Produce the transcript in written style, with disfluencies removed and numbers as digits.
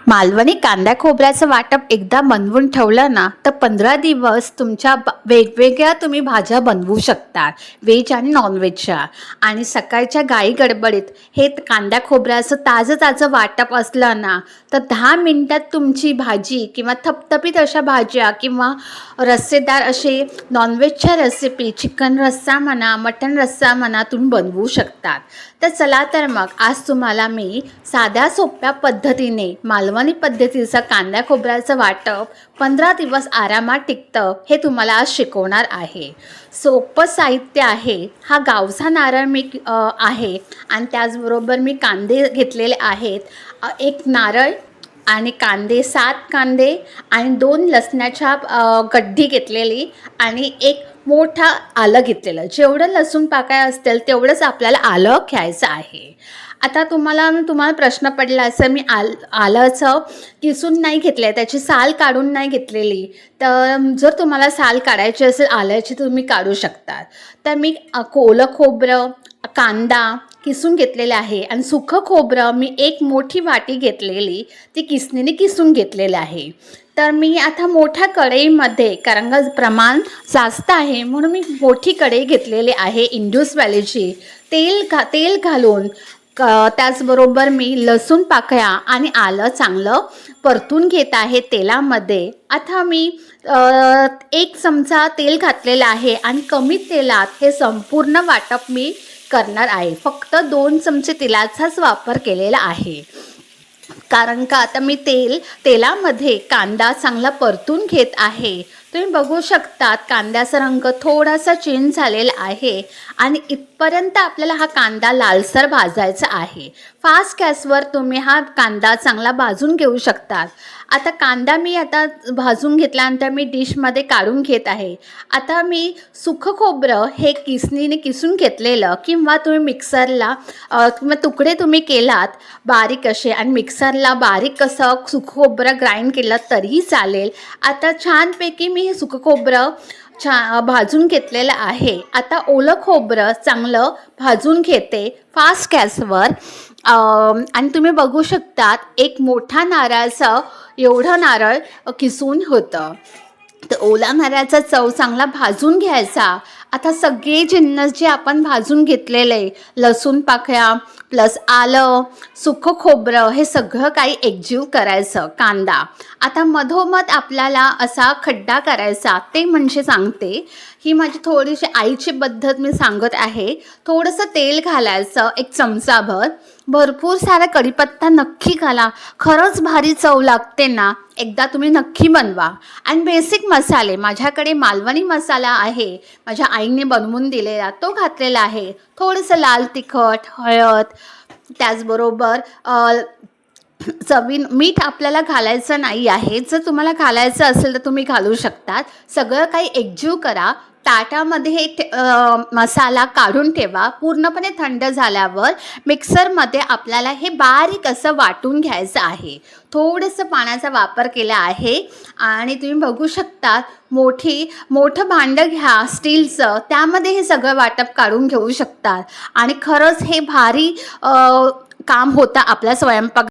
मालवणी कांदा खोबऱ्याचं वाटप एकदा बनवून ठेवलं ना तर 15 दिवस तुमच्या वेगवेगळ्या तुम्ही भाज्या बनवू शकता, व्हेज आणि नॉनव्हेजच्या. आणि सकाळच्या घाई गडबडीत हे कांदा खोबऱ्याचं ताजं ताजं वाटप असलं ना तर 10 मिनिटात तुमची भाजी किंवा थपथपीत अशा भाज्या किंवा रस्सेदार असे नॉनव्हेजच्या रेसिपी, चिकन रस्सा म्हणा, मटण रस्सा म्हणा, तुम्ही बनवू शकतात. तर चला तर मग आज तुम्हाला मी साध्या सोप्या पद्धतीने मालवणी पद्धतीचं कांदा खोबऱ्याचं वाटप 15 दिवस आरामात टिकतं हे तुम्हाला आज शिकवणार आहे. सोपं साहित्य आहे. हा गावचा नारळ मी आहे आणि त्याचबरोबर मी कांदे घेतलेले आहेत. एक नारळ आणि कांदे, 7 कांदे आणि 2 लसणाच्या गड्डी घेतलेली आणि एक मोठा आलं घेतलेलं. जेवढं लसूण पाकळ्या असतील तेवढंच आपल्याला आलं घ्यायचं आहे. आता तुम्हाला प्रश्न पडला असेल, मी आलंचं किसून नाही घेतलं आहे, त्याची साल काढून नाही घेतलेली. तर जर तुम्हाला साल काढायची असेल आल्याची तुम्ही काढू शकता. तर मी ओलं खोबरं, कांदा किसून घेतलेले आहे आणि सुकं खोबरं मी एक मोठी वाटी घेतलेली, ती किसणीने किसून घेतलेलं आहे. तर मी आता मोठ्या कढईमध्ये, कारण का प्रमाण जास्त आहे म्हणून मी मोठी कढई घेतलेली आहे इंड्यूस व्हॅलीची. तेल घालून त्याचबरोबर मी लसूण पाकळ्या आणि आलं चांगलं परतून घेत आहे तेलामध्ये. आता मी 1 चमचा तेल घातलेलं आहे आणि कमी तेलात हे संपूर्ण वाटप मी करणार आहे. फक्त 2 चमचे तेलाचाच वापर केलेला आहे, कारण का आता मी तेलामध्ये कांदा चांगला परतून घेत आहे. तुम्ही बघू शकतात कांद्याचा रंग थोडासा चेंज झालेला आहे आणि इथपर्यंत आपल्याला हा कांदा लालसर भाजायचा आहे. फास्ट गॅसवर तुम्ही हा कांदा चांगला भाजून घेऊ शकतात. आता कांदा मी आता भाजून घेतल्यानंतर मी डिशमध्ये काढून घेत आहे. आता मी सुकं खोबरं हे किसणीने किसून घेतलेलं किंवा तुम्ही मिक्सरला किंवा तुकडे तुम्ही केलात बारीक असे आणि मिक्सरला बारीक असं सुकं खोबरं ग्राइंड केलं तरीही चालेल. आता छानपैकी मी हे सुकं खोबरं भाजून घेतलेलं आहे. आता ओलं खोबरं चांगलं भाजून घेते फास्ट गॅसवर. आणि तुम्ही बघू शकतात एक मोठा नारळाचं एवढं नारळ किसून होतं. तर ओला नारळाचा चव चांगला भाजून घ्यायचा. आता सगळे जिन्नस जे आपण भाजून घेतलेले, लसूण पाकळ्या प्लस आलं, सुकं खोबरं, हे सगळं काही एकजीव करायचं. कांदा आता मधोमध आपल्याला असा खड्डा करायचा, ते म्हणजे सांगते. ही माझी थोडीशी आईची पद्धत मी सांगत आहे. थोडंसं तेल घालायचं 1 चमचाभर. भरपूर सारा कढीपत्ता नक्की घाला, खरंच भारी चव लागते ना. एकदा तुम्ही नक्की बनवा. आणि बेसिक मसाले, माझ्याकडे मालवणी मसाला आहे, माझ्या आईने बनवून दिलेला, तो घातलेला आहे. थोडंसं लाल तिखट, हळद, त्याचबरोबर मीठ आपल्याला घालायचं नाही आहे. जर तुम्हाला घालायचं असेल तर तुम्ही घालू शकतात. सगळं काही एकजीव करा. ताटामध्ये मसाला काढून ठेवा. पूर्णपणे थंड झाल्यावर मिक्सरमध्ये आपल्याला हे बारीक असं वाटून घ्यायचं आहे. थोडंसं पाण्याचा वापर केला आहे आणि तुम्ही बघू शकता मोठं भांडं घ्या स्टीलचं, त्यामध्ये हे सगळं वाटप काढून घेऊ शकतात. आणि खरंच हे भारी काम होतं आपल्या स्वयंपाक